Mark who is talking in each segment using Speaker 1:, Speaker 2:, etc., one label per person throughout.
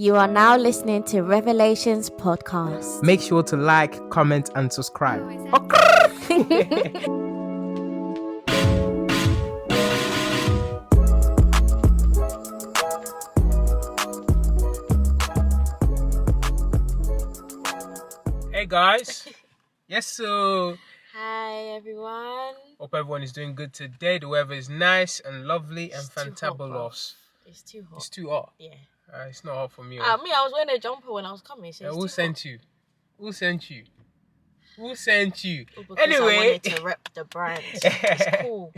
Speaker 1: You are now listening to Revelations Podcast.
Speaker 2: Make sure to like, comment, and subscribe. Hey guys. Yes, so
Speaker 1: Hi everyone.
Speaker 2: hope everyone is doing good today. The weather is nice and lovely and
Speaker 1: It's too hot,
Speaker 2: fantabulous.
Speaker 1: It's too hot.
Speaker 2: It's too hot.
Speaker 1: Yeah.
Speaker 2: It's not hot for me.
Speaker 1: Me, I was wearing a jumper when I was coming. So
Speaker 2: Who sent you? Who sent you? Who sent you?
Speaker 1: Because
Speaker 2: Anyway,
Speaker 1: I wanted to rep the brand. It's cool.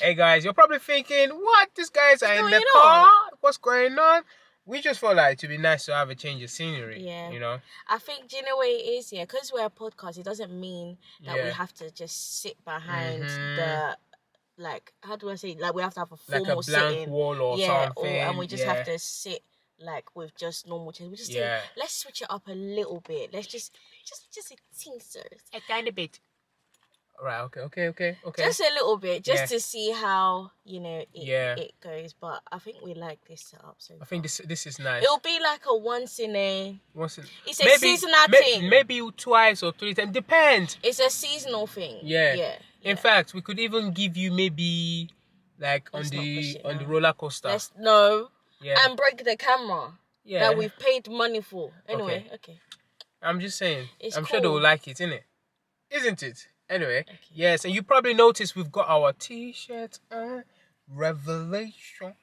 Speaker 2: Hey guys, you're probably thinking, what? These guys are in the
Speaker 1: going
Speaker 2: car.
Speaker 1: on?
Speaker 2: What's going on? We just felt like to be nice to have a change of scenery.
Speaker 1: Yeah.
Speaker 2: You know?
Speaker 1: I think, do you know what it is? Yeah, because we're a podcast, it doesn't mean that we
Speaker 2: Yeah.
Speaker 1: have to just sit behind
Speaker 2: Mhm.
Speaker 1: the, like, how do I say? Like, we have to have a
Speaker 2: Like
Speaker 1: formal
Speaker 2: a blank
Speaker 1: sitting.
Speaker 2: wall or
Speaker 1: Yeah,
Speaker 2: something.
Speaker 1: and we just
Speaker 2: yeah.
Speaker 1: have to sit like with just normal chairs. We just
Speaker 2: Yeah.
Speaker 1: think, let's switch it up a little bit. Let's just a tincture.
Speaker 2: A tiny bit. Right, okay.
Speaker 1: Just a little bit, just
Speaker 2: Yeah.
Speaker 1: to see how
Speaker 2: Yeah.
Speaker 1: it goes. But I think we like this setup. So
Speaker 2: I think this is nice.
Speaker 1: it'll be like a once in a.
Speaker 2: Once in,
Speaker 1: It's a seasonal thing.
Speaker 2: Maybe twice or three times. Depends.
Speaker 1: It's a seasonal thing.
Speaker 2: Yeah. In fact, we could even give you maybe like
Speaker 1: Let's not push it
Speaker 2: on the
Speaker 1: now.
Speaker 2: roller coaster.
Speaker 1: Let's no
Speaker 2: Yeah.
Speaker 1: and break the camera
Speaker 2: Yeah.
Speaker 1: that we've paid money for. Anyway, okay.
Speaker 2: I'm just saying.
Speaker 1: It's
Speaker 2: I'm sure they
Speaker 1: cool.
Speaker 2: will like it, isn't it? Anyway,
Speaker 1: Okay.
Speaker 2: yes, and you probably noticed we've got our t-shirt on. Revelation.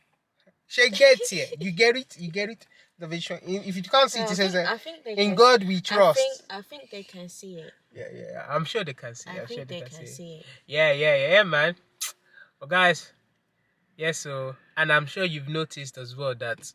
Speaker 2: She gets it. You get it? Revelation. If you can't see it, it says
Speaker 1: I think they
Speaker 2: in
Speaker 1: can
Speaker 2: God we trust.
Speaker 1: I think they can see it.
Speaker 2: Yeah. I'm sure they can see it.
Speaker 1: I
Speaker 2: I'm sure
Speaker 1: think they
Speaker 2: can
Speaker 1: can see it.
Speaker 2: Yeah, man. But guys, so, and I'm sure you've noticed as well that,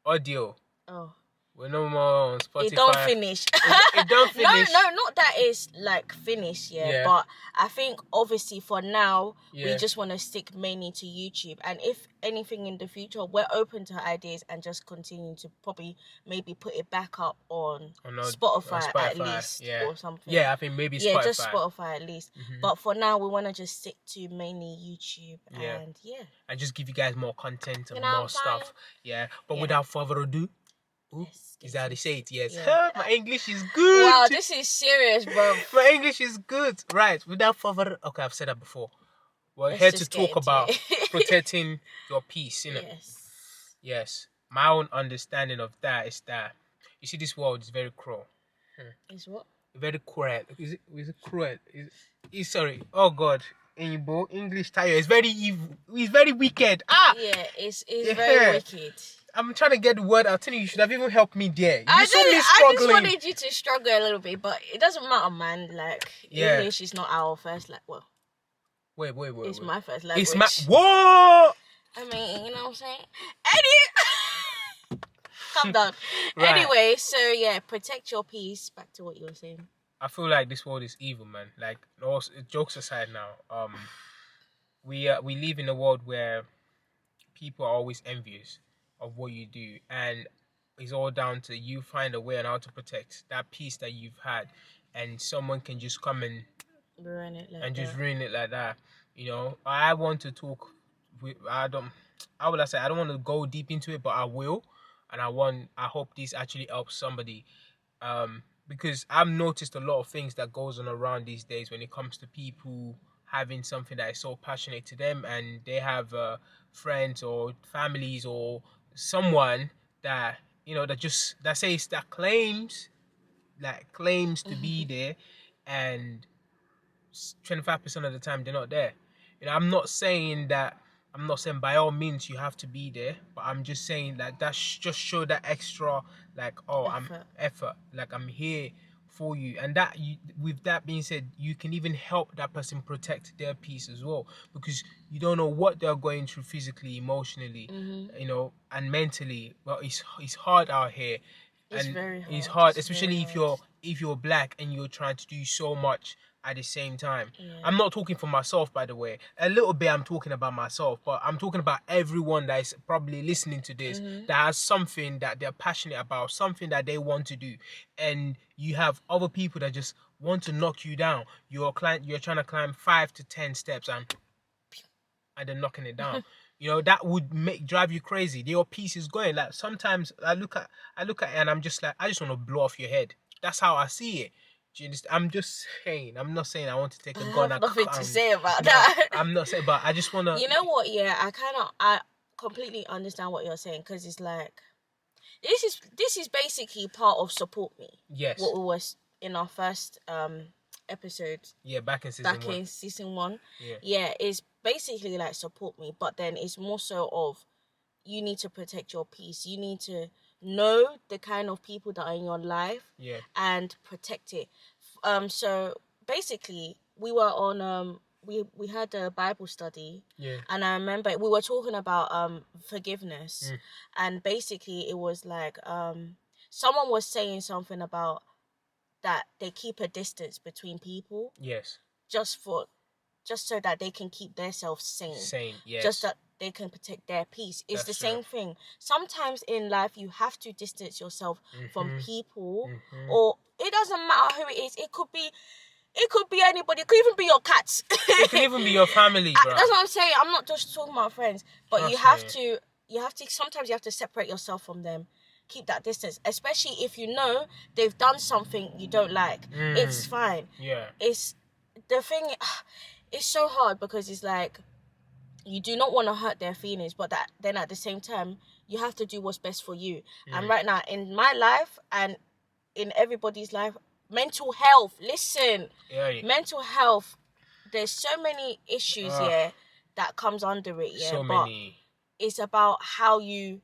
Speaker 2: audio.
Speaker 1: Oh.
Speaker 2: We're no more on Spotify.
Speaker 1: It don't finish.
Speaker 2: It don't finish.
Speaker 1: No, not that it's like finished,
Speaker 2: Yeah.
Speaker 1: but I think obviously for now we
Speaker 2: Yeah.
Speaker 1: just want to stick mainly to YouTube, and if anything in the future, we're open to ideas and just continue to probably maybe put it back up on Spotify at least,
Speaker 2: yeah.
Speaker 1: or something.
Speaker 2: Yeah, I think maybe Spotify.
Speaker 1: Yeah, just Spotify at least.
Speaker 2: Mhm.
Speaker 1: But for now, we want to just stick to mainly YouTube,
Speaker 2: Yeah.
Speaker 1: and
Speaker 2: And just give you guys more content and
Speaker 1: You know what
Speaker 2: more
Speaker 1: I'm
Speaker 2: stuff.
Speaker 1: saying?
Speaker 2: Yeah. But
Speaker 1: Yeah.
Speaker 2: without further ado,
Speaker 1: Let's get
Speaker 2: is that how they
Speaker 1: into
Speaker 2: say it? Yes.
Speaker 1: Yeah.
Speaker 2: My English is good.
Speaker 1: Wow, this is serious, bro.
Speaker 2: My English is good. Right. Without further okay, I've said that before. We're
Speaker 1: Let's
Speaker 2: here to
Speaker 1: just get
Speaker 2: talk
Speaker 1: into
Speaker 2: about
Speaker 1: it.
Speaker 2: protecting your peace, innit?
Speaker 1: Yes.
Speaker 2: Yes. My own understanding of that is that you see this world is very cruel.
Speaker 1: Is what?
Speaker 2: Very cruel. Is it cruel? Is sorry. Oh God. In English tire. It's very evil. It's very wicked.
Speaker 1: Yeah, it's
Speaker 2: Yeah.
Speaker 1: very wicked.
Speaker 2: I'm trying to get the word. I'll tell you should have even helped me there. You
Speaker 1: I
Speaker 2: saw me
Speaker 1: just
Speaker 2: struggling.
Speaker 1: wanted you to struggle a little bit, but it doesn't matter, man. Like,
Speaker 2: Yeah.
Speaker 1: English is not our first well,
Speaker 2: Wait.
Speaker 1: it's my first language.
Speaker 2: It's my whoa.
Speaker 1: I mean, you know what I'm saying? Calm down.
Speaker 2: Right.
Speaker 1: Anyway, so yeah, protect your peace. Back to what you were saying.
Speaker 2: I feel like this world is evil, man. Like, also, jokes aside now, we live in a world where people are always envious of what you do, and it's all down to you find a way on how to protect that peace that you've had, and someone can just come and
Speaker 1: Ruin it like
Speaker 2: and just
Speaker 1: that.
Speaker 2: ruin it like that. You know, I want to talk with, I don't want to go deep into it, but I will, and I hope this actually helps somebody, because I've noticed a lot of things that goes on around these days when it comes to people having something that is so passionate to them, and they have friends or families or someone that, you know, that claims to be there, and 25% of the time they're not there. You know, I'm not saying by all means you have to be there, but I'm just saying that just show that extra, like, I'm effort, like I'm here for you, and with that being said, you can even help that person protect their peace as well, because you don't know what they're going through physically, emotionally, you know, and mentally. Well, it's hard out here.
Speaker 1: It's
Speaker 2: And
Speaker 1: very hard.
Speaker 2: it's hard,
Speaker 1: It's
Speaker 2: especially
Speaker 1: very hard.
Speaker 2: if you're black and you're trying to do so much at the same time.
Speaker 1: Yeah.
Speaker 2: I'm not talking for myself, by the way. A little bit I'm talking about myself, but I'm talking about everyone that is probably listening to this, that has something that they're passionate about, something that they want to do, and you have other people that just want to knock you down. You're trying to climb 5 to 10 steps and they're knocking it down. that would drive you crazy. Your peace is going. Like sometimes I look at it and I'm just like, I just want to blow off your head. That's how I see it. Do you understand? I'm just saying. I'm not saying I want to take a gun.
Speaker 1: I have nothing to say about that.
Speaker 2: I'm not saying, but I just want to.
Speaker 1: You know what? Yeah, I completely understand what you're saying, because it's like this is basically part of support me.
Speaker 2: Yes.
Speaker 1: What we was in our first episode.
Speaker 2: Yeah, back in season 1.
Speaker 1: Yeah, it's basically like support me, but then it's more so of, you need to protect your peace. You need to know the kind of people that are in your life, and protect it. So basically, we were on we had a Bible study, and I remember we were talking about forgiveness, and basically it was like someone was saying something about that they keep a distance between people.
Speaker 2: Yes.
Speaker 1: Just so that they can keep themselves sane.
Speaker 2: Yes.
Speaker 1: Just that they can protect their peace. It's the same thing. Sometimes in life you have to distance yourself from people, or it doesn't matter who it is. It could be anybody. It could even be your cats.
Speaker 2: It can even be your family, bro.
Speaker 1: That's what I'm saying. I'm not just talking about friends, but you have to. Sometimes you have to separate yourself from them. Keep that distance, especially if you know they've done something you don't like. It's fine.
Speaker 2: Yeah.
Speaker 1: It's the thing. It's so hard, because it's like you do not want to hurt their feelings, but then at the same time you have to do what's best for you. And right now in my life and in everybody's life, mental health. Listen, mental health. There's so many issues that comes under it. Yeah,
Speaker 2: so
Speaker 1: but
Speaker 2: many.
Speaker 1: It's about how you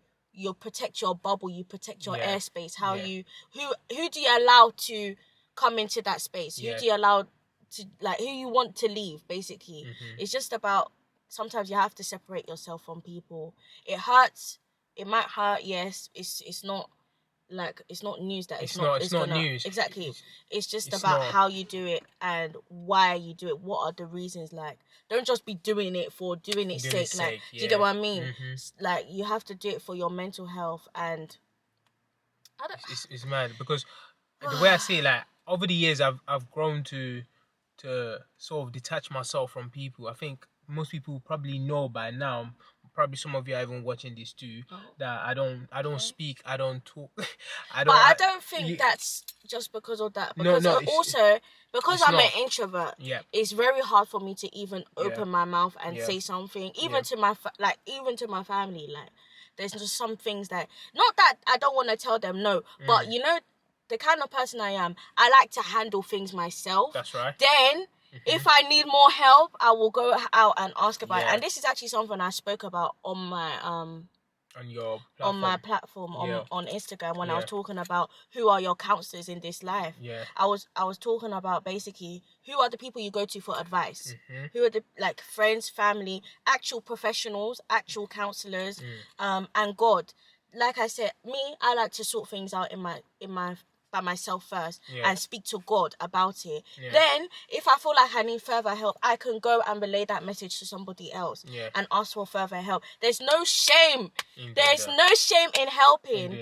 Speaker 1: protect your bubble, you protect your airspace. How you who do you allow to come into that space? Who do you allow to, like, who you want to leave? Basically, it's just about, sometimes you have to separate yourself from people. It hurts. It might hurt. Yes, it's not. Like, it's not news that it's not news. Exactly. It's just about how you do it and why you do it. What are the reasons? Like, don't just be doing it for doing its sake. Like, do you get what I mean? Like, you have to do it for your mental health. And
Speaker 2: it's mad, because the way I see it, like, over the years I've grown to sort of detach myself from people. I think most people probably know by now. Probably some of you are even watching this too. That I don't speak. I don't talk.
Speaker 1: I don't think that's just because of that. Because because I'm an introvert.
Speaker 2: Yeah.
Speaker 1: It's very hard for me to even open my mouth and say something, even to my family. Like, there's just some things that, not that I don't want to tell them no, but the kind of person I am, I like to handle things myself.
Speaker 2: That's right.
Speaker 1: Then, if I need more help, I will go out and ask about it. And this is actually something I spoke about on my platform on Instagram, when I was talking about who are your counselors in this life.
Speaker 2: Yeah.
Speaker 1: I was talking about basically who are the people you go to for advice. Who are the, like, friends, family, actual professionals, actual counselors, and God. Like I said, I like to sort things out in my by myself first and speak to God about it. Then, if I feel like I need further help, I can go and relay that message to somebody else and ask for further help. There's no shame. There's no shame in helping,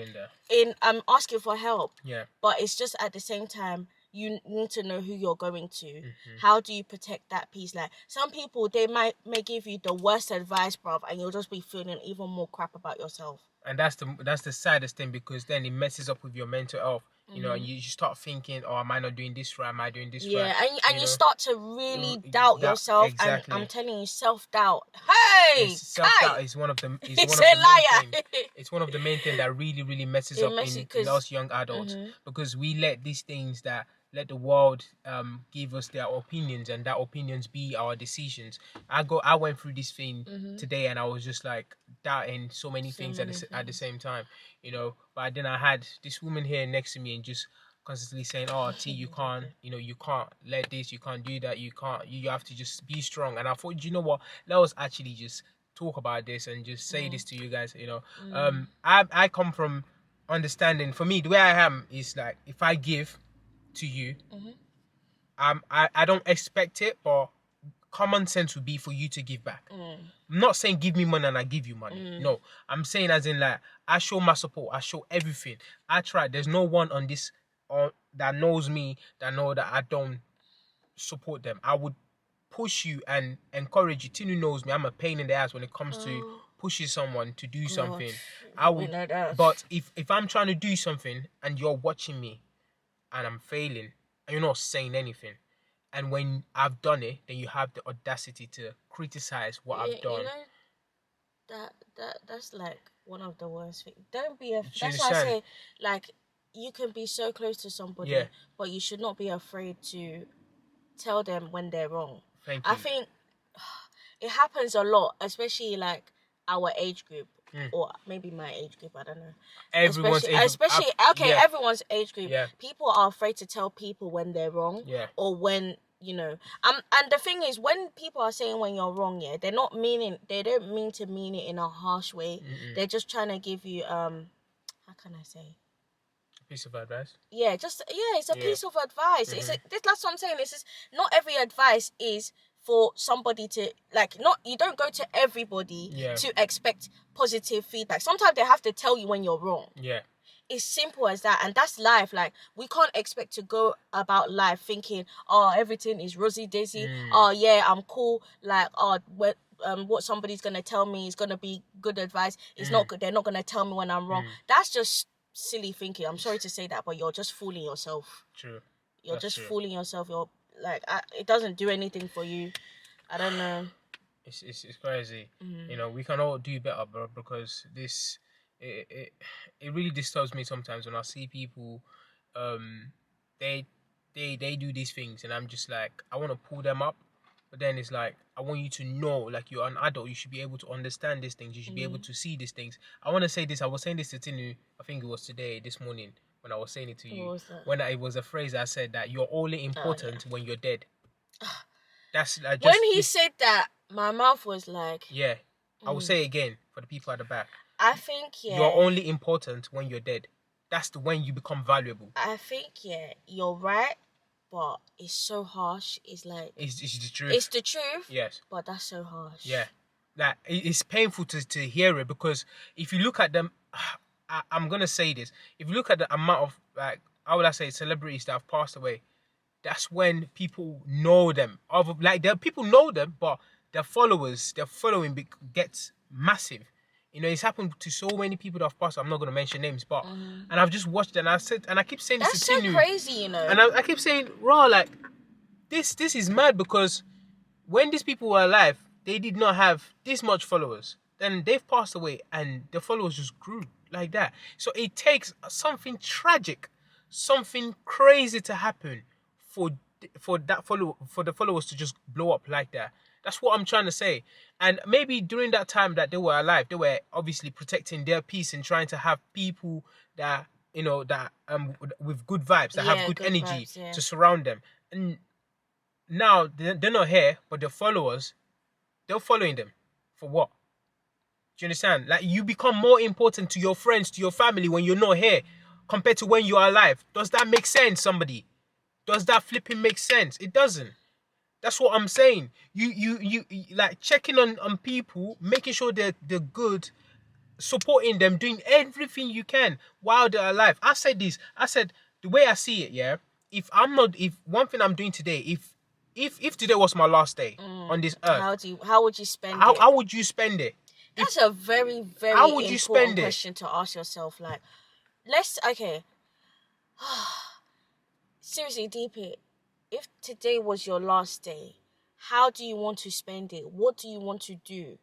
Speaker 1: in asking for help.
Speaker 2: Yeah.
Speaker 1: But it's just, at the same time, you need to know who you're going to. How do you protect that peace? Like, some people, they may give you the worst advice, bruv, and you'll just be feeling even more crap about yourself.
Speaker 2: And that's the saddest thing, because then it messes up with your mental health. And you start thinking, oh, am I not doing this right? Am I doing this right?
Speaker 1: Yeah, and you start to really doubt yourself. Exactly. And I'm telling you, self-doubt. Hey!
Speaker 2: Self-doubt is one of the... It's one of the main things that really, really messes up in us young adults. Because we let these things let the world give us their opinions, and that opinions be our decisions. I went through this thing today, and I was just like doubting so many things at the same time, But then I had this woman here next to me, and just constantly saying, "Oh, T, you can't, you can't let this, you can't do that, you have to just be strong." And I thought, you know what? Let us actually just talk about this and just say this to you guys. I come from understanding. For me, the way I am is like, if I give to you, I don't expect it, but common sense would be for you to give back. I'm not saying give me money and I give you money. No, I'm saying as in, like, I show my support, I show everything. I try. There's no one on this that knows me that know that I don't support them. I would push you and encourage you. Tinu knows me. I'm a pain in the ass when it comes to pushing someone to do something. I would, but if I'm trying to do something and you're watching me and I'm failing and you're not saying anything, and when I've done it, then you have the audacity to criticize what I've done.
Speaker 1: You know, that's like one of the worst things. Don't be that's why I say, like, you can be so close to somebody, but you should not be afraid to tell them when they're wrong.
Speaker 2: Thank you.
Speaker 1: I think it happens a lot, especially like our age group, or maybe my age group. I don't know. Everyone's age group. Yeah. People are afraid to tell people when they're wrong, or when, you know. And the thing is, when people are saying when you're wrong, they don't mean to mean it in a harsh way. They're just trying to give you how can I say?
Speaker 2: Piece of advice.
Speaker 1: It's a piece of advice. That's what I'm saying. This is not every advice is for somebody to, like, not, you don't go to everybody to expect positive feedback. Sometimes they have to tell you when you're wrong. Yeah. It's simple as that, and that's life. Like, we can't expect to go about life thinking, oh, everything is rosy daisy. Oh yeah, I'm cool. Like, oh, what somebody's gonna tell me is gonna be good advice. It's not good. They're not gonna tell me when I'm wrong. That's just silly thinking. I'm sorry to say that, but you're just fooling yourself.
Speaker 2: True.
Speaker 1: You're fooling yourself. You're like, it doesn't do anything for you. I don't know.
Speaker 2: It's crazy. You know, we can all do better, bro, because this it really disturbs me sometimes when I see people they do these things and I'm just like, I want to pull them up, but then it's like, I want you to know, like, you're an adult, you should be able to understand these things, you should be able to see these things. I want to say this, I was saying this to Tinu, I think it was this morning when I was saying it to you.
Speaker 1: What was that?
Speaker 2: When it was a phrase I said that you're only important when you're dead. That's like,
Speaker 1: when he said that, my mouth was like,
Speaker 2: I will say it again for the people at the back.
Speaker 1: I think
Speaker 2: you're only important when you're dead. That's when you become valuable.
Speaker 1: I think you're right, but it's so harsh. It's like,
Speaker 2: it's the truth.
Speaker 1: It's the truth.
Speaker 2: Yes.
Speaker 1: But that's so harsh.
Speaker 2: Yeah. Like, it's painful to hear it, because if you look at them, I'm gonna say this. If you look at the amount of, like, how would I say, celebrities that have passed away, that's when people know them. Like, people know them, but their following gets massive. You know, it's happened to so many people that have passed. I'm not going to mention names, but and I've just watched it, and I keep saying this to Tinu.
Speaker 1: That's so crazy, you know.
Speaker 2: And I keep saying, raw, like, this is mad, because when these people were alive, they did not have this much followers. Then they've passed away, and the followers just grew like that. So it takes something tragic, something crazy to happen for the followers to just blow up like that. That's what I'm trying to say. And maybe during that time that they were alive, they were obviously protecting their peace and trying to have people that, you know, that with good vibes, that have good energy vibes, to surround them. And now they're not here, but their followers, they're following them for what? Do you understand? Like, you become more important to your friends, to your family when you're not here compared to when you're alive. Does that make sense, somebody? Does that flipping make sense? It doesn't. That's what I'm saying. You like, checking on people, making sure they're good, supporting them, doing everything you can while they're alive. I said this. I said, the way I see it, if one thing I'm doing today, if today was my last day on this earth,
Speaker 1: how would you spend it?
Speaker 2: How would you spend it?
Speaker 1: That's a very, very important question to ask yourself. Like, seriously, DP, if today was your last day, how do you want to spend it? What do you want to do?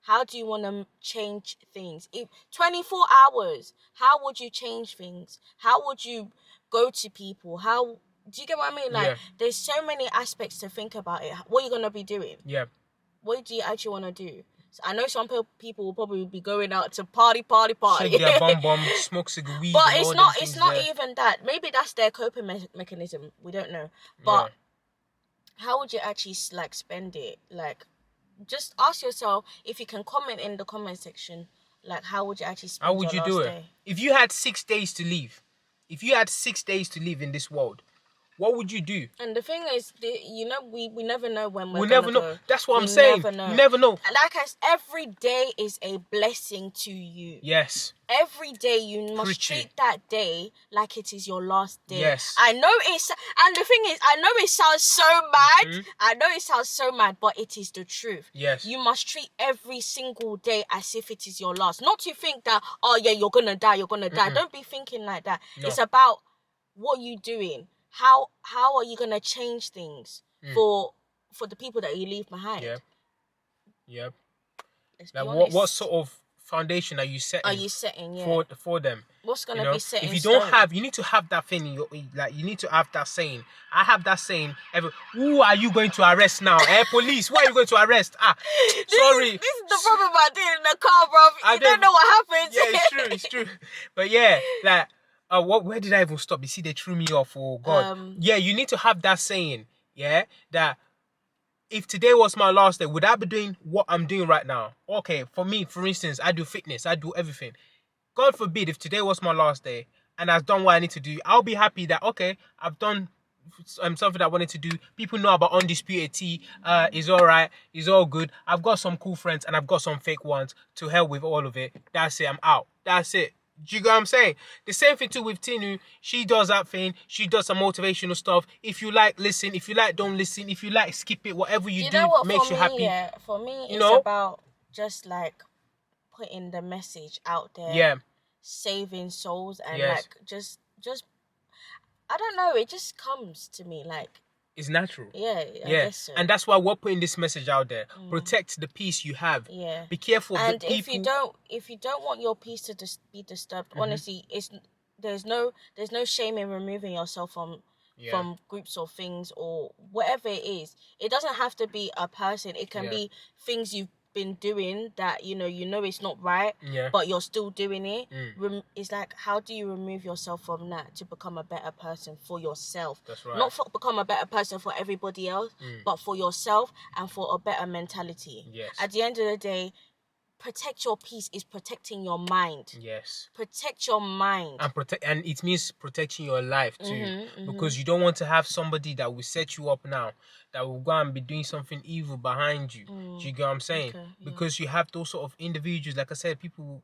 Speaker 1: How do you want to change things? If 24 hours, how would you change things? How would you go to people? Do you get what I mean? Like, there's so many aspects to think about it. What are you going to be doing? Yeah. What do you actually want to do? So I know some people will probably be going out to party.
Speaker 2: Shake their bum, smoke cigarette weed.
Speaker 1: But it's not even that. Maybe that's their coping mechanism. We don't know. But how would you actually, like, spend it? Like, just ask yourself, if you can comment in the comment section, like, how would you actually spend your last day? How would you do it?
Speaker 2: If you had 6 days to live, in this world, what would you do?
Speaker 1: And the thing is, we never know when we'll
Speaker 2: never know.
Speaker 1: go.
Speaker 2: That's what I'm saying.
Speaker 1: Never know.
Speaker 2: You never know.
Speaker 1: Like every day is a blessing to you.
Speaker 2: Yes.
Speaker 1: Every day you must treat that day like it is your last day.
Speaker 2: Yes.
Speaker 1: I know and the thing is, I know it sounds so mad. I know it sounds so mad, but it is the truth.
Speaker 2: Yes.
Speaker 1: You must treat every single day as if it is your last. Not to think that, oh yeah, you're gonna die. Don't be thinking like that. No. It's about what you're doing. How are you gonna change things for the people that you leave behind?
Speaker 2: Yep. Like what sort of foundation are you setting? For them?
Speaker 1: What's gonna be set?
Speaker 2: If you don't have, you need to have that thing. You need to have that saying. I have that saying. Who are you going to arrest now? Police. Who are you going to arrest? Sorry.
Speaker 1: This is the problem I did in the car, bro. You don't know what happens.
Speaker 2: Yeah, it's true. But yeah, like. Where did I even stop? You see, they threw me off. Oh God. You need to have that saying. Yeah, that if today was my last day, would I be doing what I'm doing right now? Okay, for me, for instance, I do fitness, I do everything. God forbid if today was my last day and I've done what I need to do, I'll be happy that okay, I've done something I wanted to do. People know about Undisputed T. It's all right. It's all good. I've got some cool friends and I've got some fake ones. To hell with all of it. That's it. I'm out. That's it. Do you get what I'm saying? The same thing too with Tinu. She does that thing. She does some motivational stuff. If you like, listen. If you like, don't listen. If you like, skip it. Whatever you do makes you happy.
Speaker 1: Yeah, for me, it's about just like putting the message out there.
Speaker 2: Yeah.
Speaker 1: Saving souls and like just I don't know. It just comes to me like.
Speaker 2: It's natural.
Speaker 1: Yeah, I guess so.
Speaker 2: And that's why we're putting this message out there. Protect the peace you have.
Speaker 1: Yeah.
Speaker 2: Be careful of the people.
Speaker 1: And if you don't want your peace to be disturbed, honestly, there's no shame in removing yourself from groups or things or whatever it is. It doesn't have to be a person. It can be things you've been doing that you know it's not right, but you're still doing it. It's like, how do you remove yourself from that to become a better person for yourself?
Speaker 2: That's right.
Speaker 1: Not become a better person for everybody else, but for yourself and for a better mentality.
Speaker 2: Yes.
Speaker 1: At the end of the day, protect your peace is protecting your mind.
Speaker 2: Yes.
Speaker 1: Protect your mind.
Speaker 2: And it means protecting your life too. Because you don't want to have somebody that will set you up now, that will go and be doing something evil behind you. Do you get what I'm saying?
Speaker 1: Okay,
Speaker 2: because you have those sort of individuals, like I said, people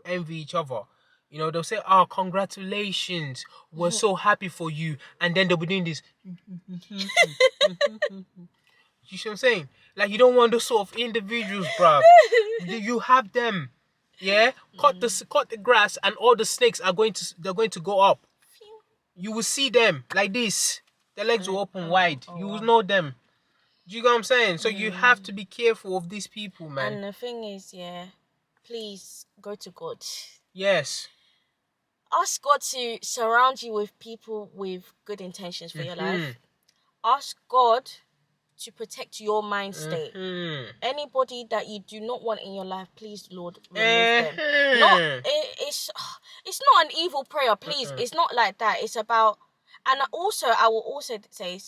Speaker 2: envy each other. You know, they'll say, "Oh, congratulations, we're so happy for you," and then they'll be doing this. You see what I'm saying? Like, you don't want those sort of individuals, bruv. You have them, yeah. Cut the grass, and all the snakes are going to go up. You will see them like this. Their legs will open wide. You will know them. Do you get what I'm saying? So you have to be careful of these people, man.
Speaker 1: And the thing is, please go to God.
Speaker 2: Yes.
Speaker 1: Ask God to surround you with people with good intentions for your life. Ask God to protect your mind state. Anybody that you do not want in your life, please, Lord, remove them. It's not an evil prayer, please. It's not like that. It's about, and also I will also say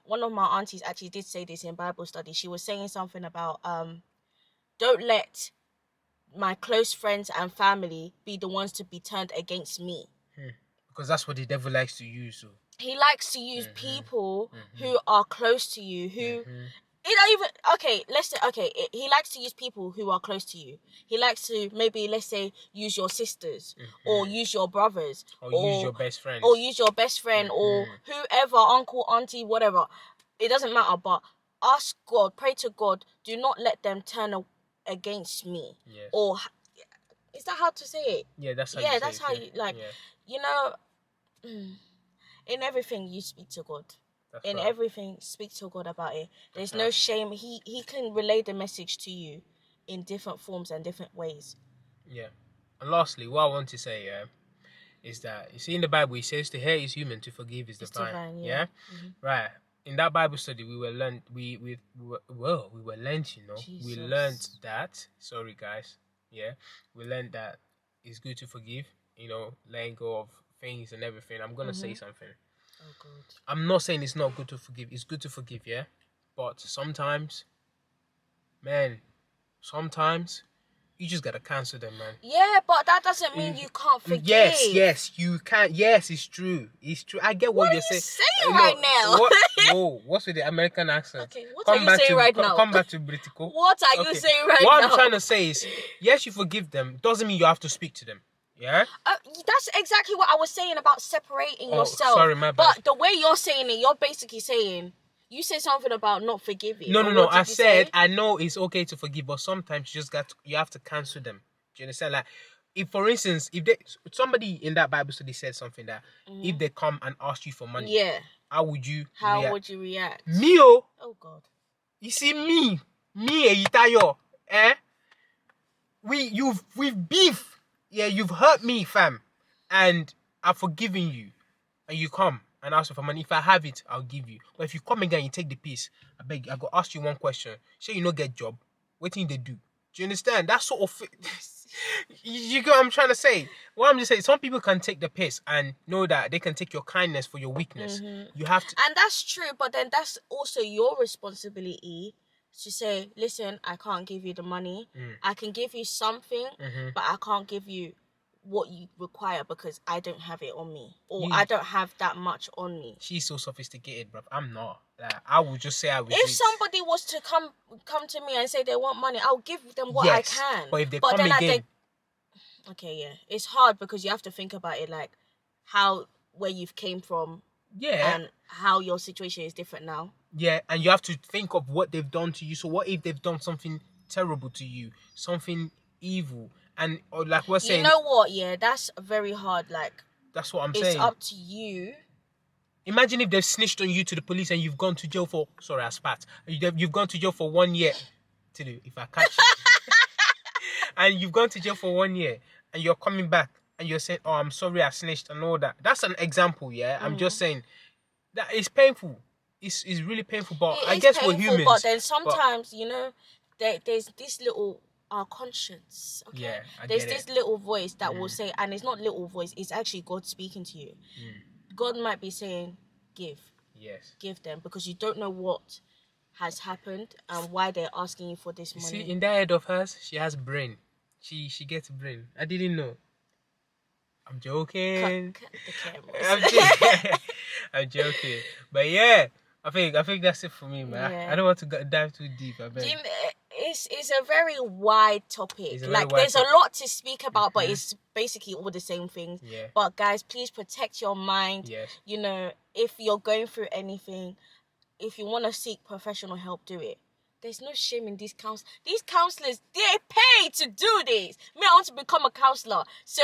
Speaker 1: one of my aunties actually did say this in Bible study. She was saying something about don't let my close friends and family be the ones to be turned against me.
Speaker 2: Because that's what the devil likes to use. So.
Speaker 1: He likes to use people who are close to you, who he likes to use people who are close to you. He likes to maybe, let's say, use your sisters or use your brothers
Speaker 2: or use your best friend
Speaker 1: or whoever, uncle, auntie, whatever. It doesn't matter, but ask God, pray to God, do not let them turn against me.
Speaker 2: Yes.
Speaker 1: Or is that how to say it?
Speaker 2: Yeah, that's how you like. Yeah.
Speaker 1: You know, in everything you speak to God. That's right. Everything, speak to God about it. There's no shame. He can relay the message to you in different forms and different ways.
Speaker 2: Yeah. And lastly, what I want to say, is that you see in the Bible it says to hear is human, to forgive is divine. Yeah. Right. In that Bible study, we were learned. We learned. You know, Jesus. We learned that. Sorry, guys. Yeah, we learned that it's good to forgive. You know, letting go of things and everything. I'm gonna say something.
Speaker 1: Oh God.
Speaker 2: I'm not saying it's not good to forgive. It's good to forgive, yeah. But sometimes You just gotta cancel them, man.
Speaker 1: Yeah, but that doesn't mean you can't forgive.
Speaker 2: Yes, you can. Yes, it's true. It's true. I get what you're saying.
Speaker 1: Right now?
Speaker 2: Whoa, what's with the American accent?
Speaker 1: Okay, what are you saying right now?
Speaker 2: Come back to Britico.
Speaker 1: What are you saying right now?
Speaker 2: What I'm trying to say is, yes, you forgive them. Doesn't mean you have to speak to them. Yeah?
Speaker 1: That's exactly what I was saying about separating yourself.
Speaker 2: Sorry, my bad.
Speaker 1: But the way you're saying it, you're basically saying... You said something about not forgiving.
Speaker 2: No. I said I know it's okay to forgive, but sometimes you have to cancel them. Do you understand? Like, if for instance, if somebody in that Bible study said something that if they come and ask you for money, how would you react? Me oh
Speaker 1: God.
Speaker 2: You see me Itayo, we've beef. Yeah, you've hurt me, fam, and I've forgiven you, and you come and ask for money. If I have it, I'll give you. But if you come again, you take the piece. I beg you, I go ask you one question. Say you no get job. What thing they do? Do you understand? That sort of... You get what I'm trying to say? What I'm just saying, some people can take the piss and know that they can take your kindness for your weakness. You have to...
Speaker 1: And that's true, but then that's also your responsibility to say, listen, I can't give you the money. I can give you something, but I can't give you what you require because I don't have it on me, or I don't have that much on me.
Speaker 2: She's so sophisticated, bruv. I'm not. Like, I would just say I would.
Speaker 1: If somebody was to come to me and say they want money, I'll give them what I can.
Speaker 2: But if they come again,
Speaker 1: okay, yeah, it's hard because you have to think about it, like where you've came from, and how your situation is different now.
Speaker 2: Yeah, and you have to think of what they've done to you. So what if they've done something terrible to you, something evil? And like we're saying,
Speaker 1: you know what? Yeah, that's very hard. Like,
Speaker 2: that's what I'm saying.
Speaker 1: It's up to you.
Speaker 2: Imagine if they've snitched on you to the police and you've gone to jail for... Sorry, I spat. You've gone to jail for 1 year. If I catch you. And you've gone to jail for 1 year and you're coming back and you're saying, oh, I'm sorry I snitched and all that. That's an example, yeah? I'm just saying that it's painful. It's really painful, but I guess we're humans.
Speaker 1: But then sometimes, you know, there's this little... Our conscience, okay?
Speaker 2: Yeah,
Speaker 1: there's this little voice that will say, and it's not little voice, it's actually God speaking to you. God might be saying, give them, because you don't know what has happened and why they're asking you for this money.
Speaker 2: See, in that head of hers, she has brain. She gets brain. I didn't know. I'm joking.
Speaker 1: Cut the cameras.
Speaker 2: I'm joking. But yeah, I think that's it for me, man. Yeah. I don't want to dive too deep. I bet.
Speaker 1: It's a very wide topic. There's a lot to speak about, but it's basically all the same things.
Speaker 2: Yeah.
Speaker 1: But guys, please protect your mind.
Speaker 2: Yes.
Speaker 1: You know, if you're going through anything, if you want to seek professional help, do it. There's no shame in these counselors. These counselors, they're paid to do this. Me, I want to become a counselor. So,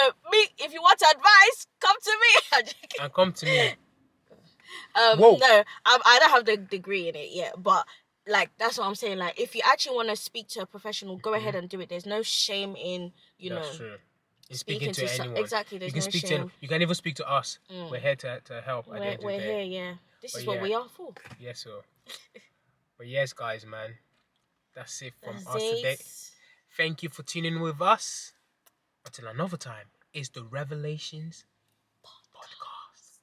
Speaker 1: if you want advice, come to me.
Speaker 2: And come to me.
Speaker 1: No, I don't have the degree in it yet, but like that's what I'm saying. Like, if you actually want to speak to a professional, go ahead and do it. There's no shame in
Speaker 2: that's true. Speaking to anyone.
Speaker 1: Exactly, there's no shame.
Speaker 2: You can even speak to us. We're here to help.
Speaker 1: We're here, yeah. This is what we are for.
Speaker 2: Yes, so. But yes, guys, man, that's it from us today. Thank you for tuning in with us. Until another time, it's the Revelations podcast.